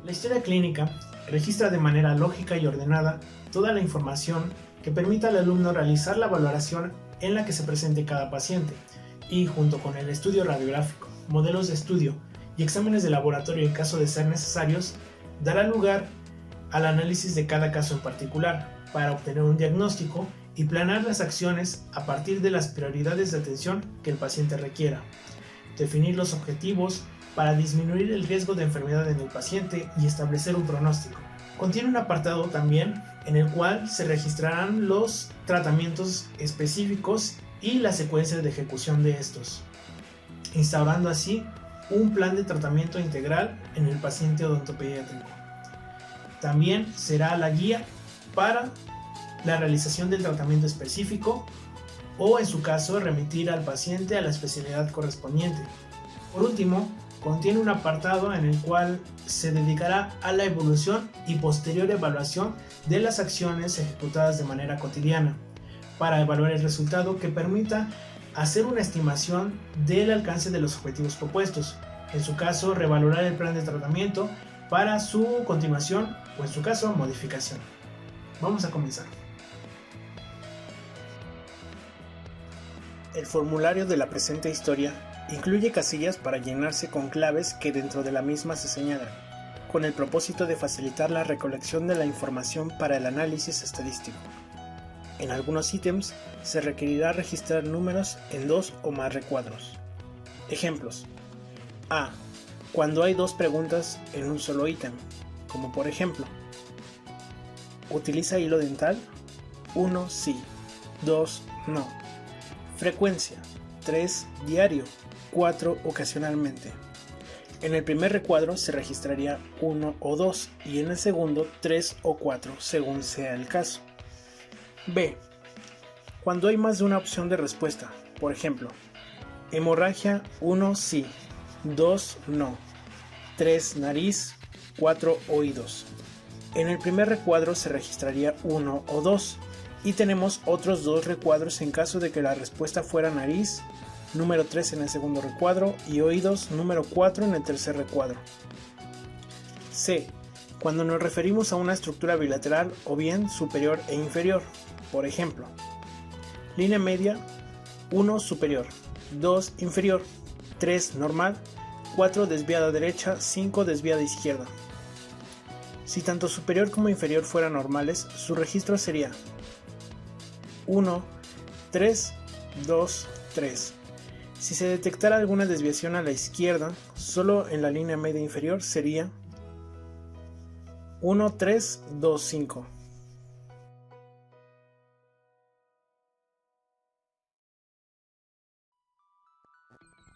La historia clínica registra de manera lógica y ordenada toda la información que permita al alumno realizar la valoración en la que se presente cada paciente y, junto con el estudio radiográfico, modelos de estudio y exámenes de laboratorio en caso de ser necesarios, dará lugar al análisis de cada caso en particular para obtener un diagnóstico y planear las acciones a partir de las prioridades de atención que el paciente requiera, definir los objetivos para disminuir el riesgo de enfermedad en el paciente y establecer un pronóstico. Contiene un apartado también en el cual se registrarán los tratamientos específicos y la secuencia de ejecución de estos, instaurando así un plan de tratamiento integral en el paciente odontopediátrico. También será la guía para la realización del tratamiento específico o, en su caso, remitir al paciente a la especialidad correspondiente. Por último, contiene un apartado en el cual se dedicará a la evolución y posterior evaluación de las acciones ejecutadas de manera cotidiana, para evaluar el resultado que permita hacer una estimación del alcance de los objetivos propuestos, en su caso revalorar el plan de tratamiento para su continuación o, en su caso, modificación. Vamos a comenzar. El formulario de la presente historia incluye casillas para llenarse con claves que dentro de la misma se señalan, con el propósito de facilitar la recolección de la información para el análisis estadístico. En algunos ítems se requerirá registrar números en 2 o más recuadros. Ejemplos: A. Cuando hay 2 preguntas en un solo ítem, como por ejemplo: ¿utiliza hilo dental? 1 sí, 2 no. Frecuencia: 3 diario, 4 ocasionalmente. En el primer recuadro se registraría 1 o 2 y en el segundo 3 o 4 según sea el caso. B. Cuando hay más de una opción de respuesta, por ejemplo: hemorragia, 1 sí, 2 no, 3 nariz, 4 oídos. En el primer recuadro se registraría 1 o 2 y tenemos otros 2 recuadros en caso de que la respuesta fuera nariz, número 3 en el segundo recuadro, y oídos, número 4 en el tercer recuadro. C. Cuando nos referimos a una estructura bilateral o bien superior e inferior, por ejemplo: línea media, 1 superior, 2 inferior, 3 normal, 4 desviada derecha, 5 desviada izquierda. Si tanto superior como inferior fueran normales, su registro sería 1, 3, 2, 3. Si se detectara alguna desviación a la izquierda, solo en la línea media inferior sería 1, 3, 2, 5.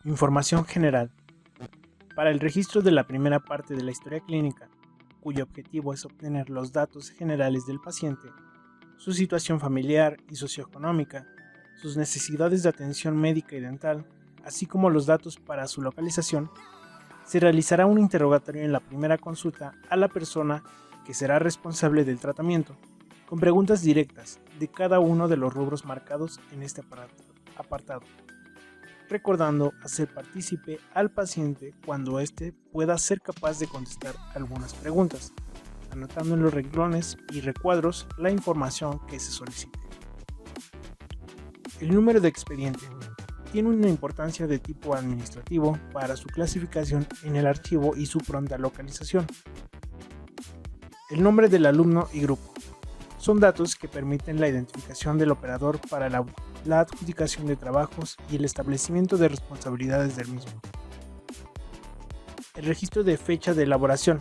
Información general. Para el registro de la primera parte de la historia clínica, cuyo objetivo es obtener los datos generales del paciente, su situación familiar y socioeconómica, sus necesidades de atención médica y dental, así como los datos para su localización, se realizará un interrogatorio en la primera consulta a la persona que será responsable del tratamiento, con preguntas directas de cada uno de los rubros marcados en este apartado, recordando hacer partícipe al paciente cuando éste pueda ser capaz de contestar algunas preguntas, anotando en los renglones y recuadros la información que se solicite. El número de expediente tiene una importancia de tipo administrativo para su clasificación en el archivo y su pronta localización. El nombre del alumno y grupo son datos que permiten la identificación del operador para la adjudicación de trabajos y el establecimiento de responsabilidades del mismo. El registro de fecha de elaboración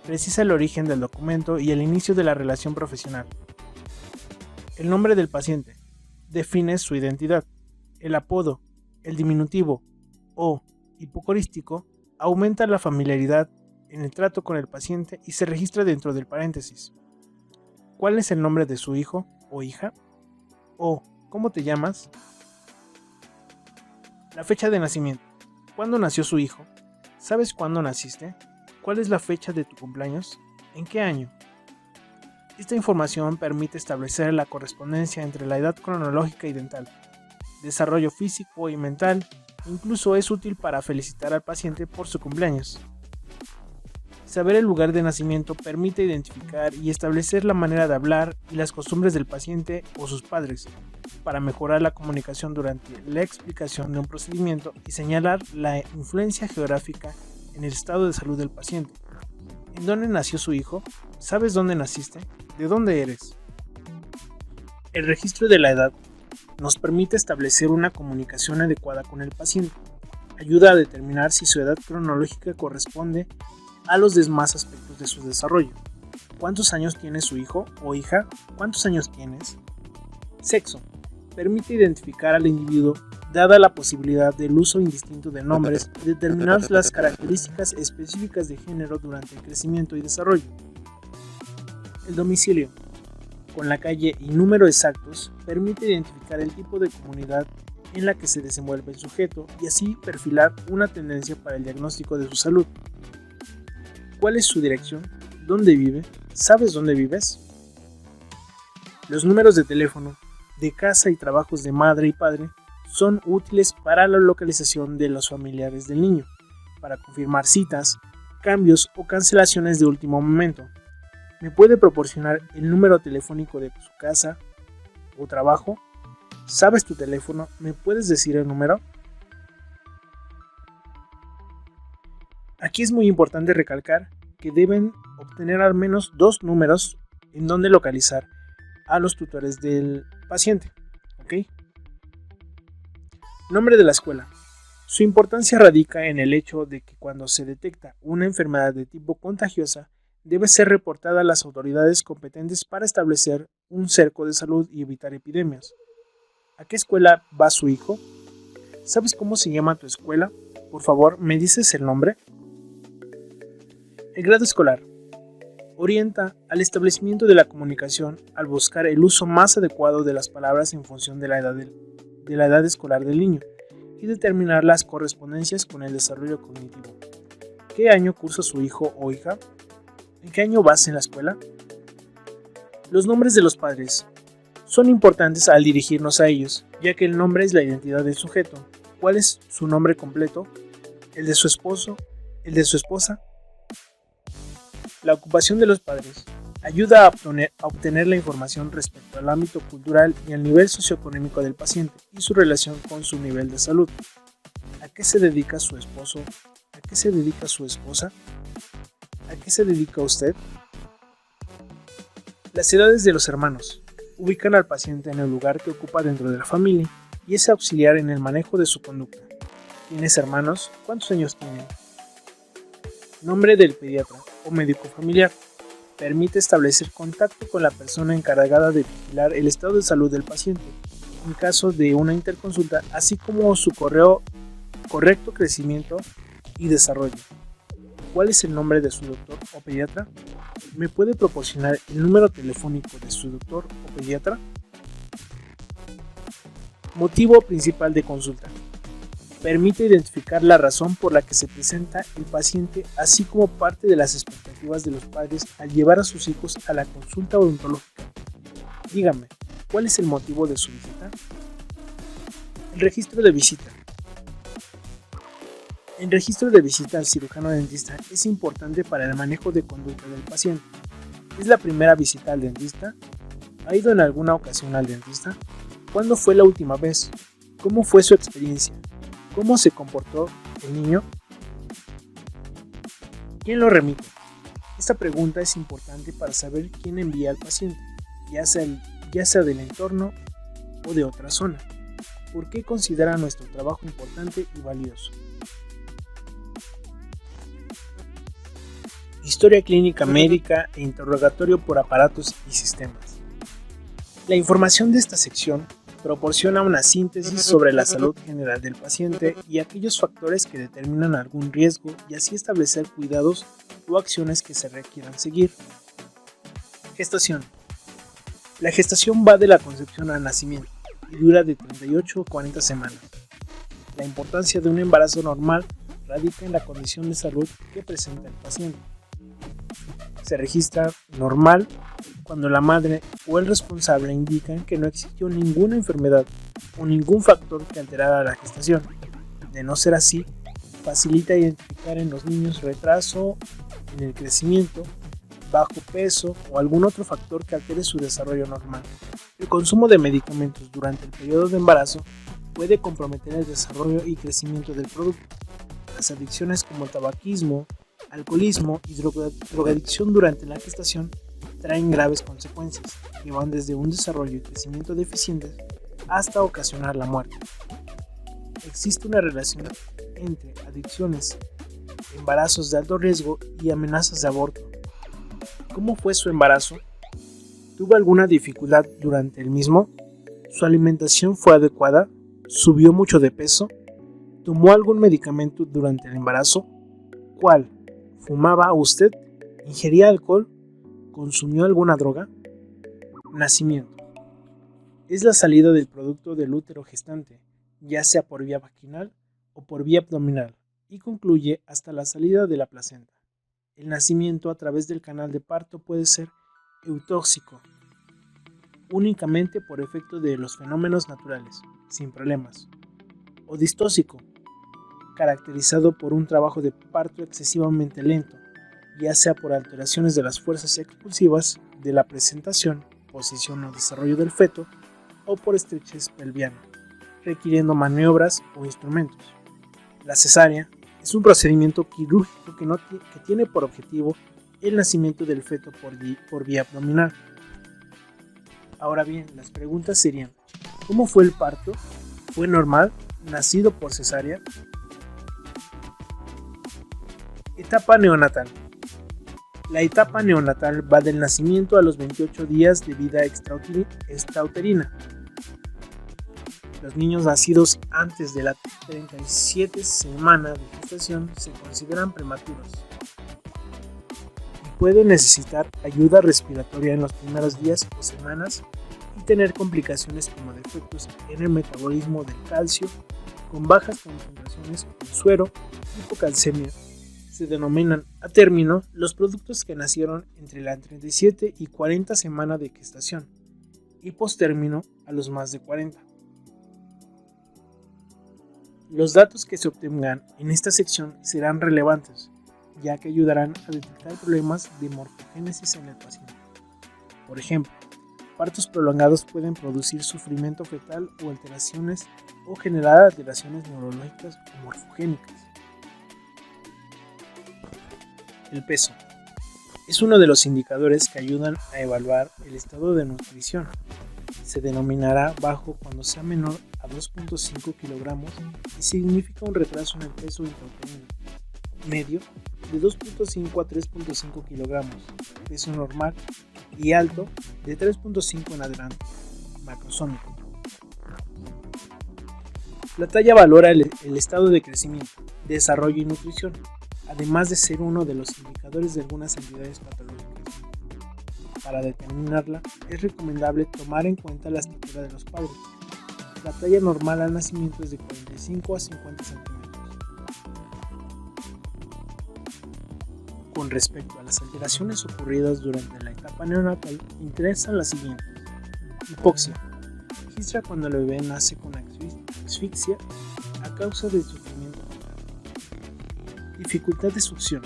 precisa el origen del documento y el inicio de la relación profesional. El nombre del paciente define su identidad. El apodo, el diminutivo o hipocorístico aumenta la familiaridad en el trato con el paciente y se registra dentro del paréntesis. ¿Cuál es el nombre de su hijo o hija? O ¿cómo te llamas? La fecha de nacimiento. ¿Cuándo nació su hijo? ¿Sabes cuándo naciste? ¿Cuál es la fecha de tu cumpleaños? ¿En qué año? Esta información permite establecer la correspondencia entre la edad cronológica y dental, desarrollo físico y mental, Incluso es útil para felicitar al paciente por su cumpleaños. Saber el lugar de nacimiento permite identificar y establecer la manera de hablar y las costumbres del paciente o sus padres, para mejorar la comunicación durante la explicación de un procedimiento y señalar la influencia geográfica en el estado de salud del paciente. ¿En dónde nació su hijo? ¿Sabes dónde naciste? ¿De dónde eres? El registro de la edad nos permite establecer una comunicación adecuada con el paciente. Ayuda a determinar si su edad cronológica corresponde a los demás aspectos de su desarrollo. ¿Cuántos años tiene su hijo o hija? ¿Cuántos años tienes? Sexo. Permite identificar al individuo, dada la posibilidad del uso indistinto de nombres, y determinar las características específicas de género durante el crecimiento y desarrollo. El domicilio, con la calle y número exactos, permite identificar el tipo de comunidad en la que se desenvuelve el sujeto y así perfilar una tendencia para el diagnóstico de su salud. ¿Cuál es su dirección? ¿Dónde vive? ¿Sabes dónde vives? Los números de teléfono, de casa y trabajos de madre y padre son útiles para la localización de los familiares del niño, para confirmar citas, cambios o cancelaciones de último momento. ¿Me puede proporcionar el número telefónico de su casa o trabajo? ¿Sabes tu teléfono? ¿Me puedes decir el número? Aquí es muy importante recalcar que deben obtener al menos 2 números en donde localizar a los tutores del paciente. ¿Ok? Nombre de la escuela. Su importancia radica en el hecho de que cuando se detecta una enfermedad de tipo contagiosa, debe ser reportada a las autoridades competentes para establecer un cerco de salud y evitar epidemias. ¿A qué escuela va su hijo? ¿Sabes cómo se llama tu escuela? Por favor, ¿me dices el nombre? El grado escolar. Orienta al establecimiento de la comunicación al buscar el uso más adecuado de las palabras en función de la edad escolar del niño y determinar las correspondencias con el desarrollo cognitivo. ¿Qué año cursa su hijo o hija? ¿En qué año vas en la escuela? Los nombres de los padres son importantes al dirigirnos a ellos, ya que el nombre es la identidad del sujeto. ¿Cuál es su nombre completo? ¿El de su esposo? ¿El de su esposa? La ocupación de los padres ayuda a obtener la información respecto al ámbito cultural y al nivel socioeconómico del paciente y su relación con su nivel de salud. ¿A qué se dedica su esposo? ¿A qué se dedica su esposa? ¿A qué se dedica usted? Las edades de los hermanos ubican al paciente en el lugar que ocupa dentro de la familia y es auxiliar en el manejo de su conducta. ¿Tienes hermanos? ¿Cuántos años tienen? Nombre del pediatra o médico familiar. Permite establecer contacto con la persona encargada de vigilar el estado de salud del paciente en caso de una interconsulta, así como su correcto crecimiento y desarrollo. ¿Cuál es el nombre de su doctor o pediatra? ¿Me puede proporcionar el número telefónico de su doctor o pediatra? Motivo principal de consulta. Permite identificar la razón por la que se presenta el paciente, así como parte de las expectativas de los padres al llevar a sus hijos a la consulta odontológica. Dígame, ¿cuál es el motivo de su visita? El registro de visita. El registro de visita al cirujano dentista es importante para el manejo de conducta del paciente. ¿Es la primera visita al dentista? ¿Ha ido en alguna ocasión al dentista? ¿Cuándo fue la última vez? ¿Cómo fue su experiencia? ¿Cómo se comportó el niño? ¿Quién lo remite? Esta pregunta es importante para saber quién envía al paciente, ya sea del entorno o de otra zona. ¿Por qué considera nuestro trabajo importante y valioso? Historia clínica médica e interrogatorio por aparatos y sistemas. La información de esta sección proporciona una síntesis sobre la salud general del paciente y aquellos factores que determinan algún riesgo y así establecer cuidados o acciones que se requieran seguir. Gestación. La gestación va de la concepción al nacimiento y dura de 38 a 40 semanas. La importancia de un embarazo normal radica en la condición de salud que presenta el paciente. Se registra normal cuando la madre o el responsable indican que no existió ninguna enfermedad o ningún factor que alterara la gestación. De no ser así, facilita identificar en los niños retraso en el crecimiento, bajo peso o algún otro factor que altere su desarrollo normal. El consumo de medicamentos durante el periodo de embarazo puede comprometer el desarrollo y crecimiento del producto. Las adicciones como el tabaquismo, alcoholismo y drogadicción durante la gestación traen graves consecuencias que van desde un desarrollo y crecimiento deficientes hasta ocasionar la muerte. Existe una relación entre adicciones, embarazos de alto riesgo y amenazas de aborto. ¿Cómo fue su embarazo? ¿Tuvo alguna dificultad durante el mismo? ¿Su alimentación fue adecuada? ¿Subió mucho de peso? ¿Tomó algún medicamento durante el embarazo? ¿Cuál? ¿Fumaba usted? ¿Ingería alcohol? ¿Consumió alguna droga? Nacimiento. Es la salida del producto del útero gestante, ya sea por vía vaginal o por vía abdominal, y concluye hasta la salida de la placenta. El nacimiento a través del canal de parto puede ser eutóxico, únicamente por efecto de los fenómenos naturales, sin problemas, o distóxico, caracterizado por un trabajo de parto excesivamente lento, ya sea por alteraciones de las fuerzas expulsivas de la presentación, posición o desarrollo del feto, o por estrechez pelviana, requiriendo maniobras o instrumentos. La cesárea es un procedimiento quirúrgico que tiene por objetivo el nacimiento del feto por vía abdominal. Ahora bien, las preguntas serían: ¿cómo fue el parto? ¿Fue normal? ¿Nacido por cesárea? Etapa neonatal. La etapa neonatal va del nacimiento a los 28 días de vida extrauterina. Los niños nacidos antes de la 37 semana de gestación se consideran prematuros y pueden necesitar ayuda respiratoria en los primeros días o semanas y tener complicaciones como defectos en el metabolismo del calcio con bajas concentraciones en suero, hipocalcemia. Se denominan a término los productos que nacieron entre la 37 y 40 semana de gestación y postérmino a los más de 40. Los datos que se obtengan en esta sección serán relevantes, ya que ayudarán a detectar problemas de morfogénesis en el paciente. Por ejemplo, partos prolongados pueden producir sufrimiento fetal o alteraciones o generar alteraciones neurológicas o morfogénicas. El peso es uno de los indicadores que ayudan a evaluar el estado de nutrición. Se denominará bajo cuando sea menor a 2.5 kilogramos y significa un retraso en el peso intrauterino. Medio de 2.5 a 3.5 kilogramos, peso normal, y alto de 3.5 en adelante, macrosómico. La talla valora el estado de crecimiento, desarrollo y nutrición, además de ser uno de los indicadores de algunas entidades patológicas. Para determinarla, es recomendable tomar en cuenta la estatura de los padres. La talla normal al nacimiento es de 45 a 50 centímetros. Con respecto a las alteraciones ocurridas durante la etapa neonatal, interesan las siguientes. Hipoxia. Registra cuando el bebé nace con asfixia a causa del sufrimiento. Dificultad de succión.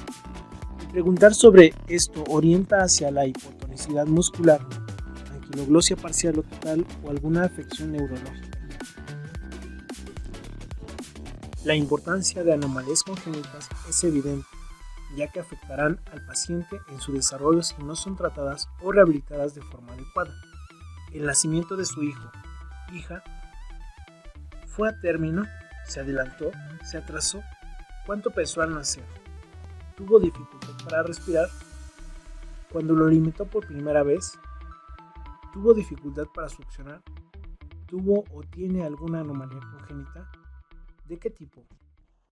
Preguntar sobre esto orienta hacia la hipotonicidad muscular, anquiloglosia parcial o total o alguna afección neurológica. La importancia de anomalías congénitas es evidente, ya que afectarán al paciente en su desarrollo si no son tratadas o rehabilitadas de forma adecuada. El nacimiento de su hijo, hija, fue a término, se adelantó, se atrasó. ¿Cuánto pesó al nacer? ¿Tuvo dificultad para respirar? Cuando lo alimentó por primera vez, ¿tuvo dificultad para succionar? ¿Tuvo o tiene alguna anomalía congénita? ¿De qué tipo?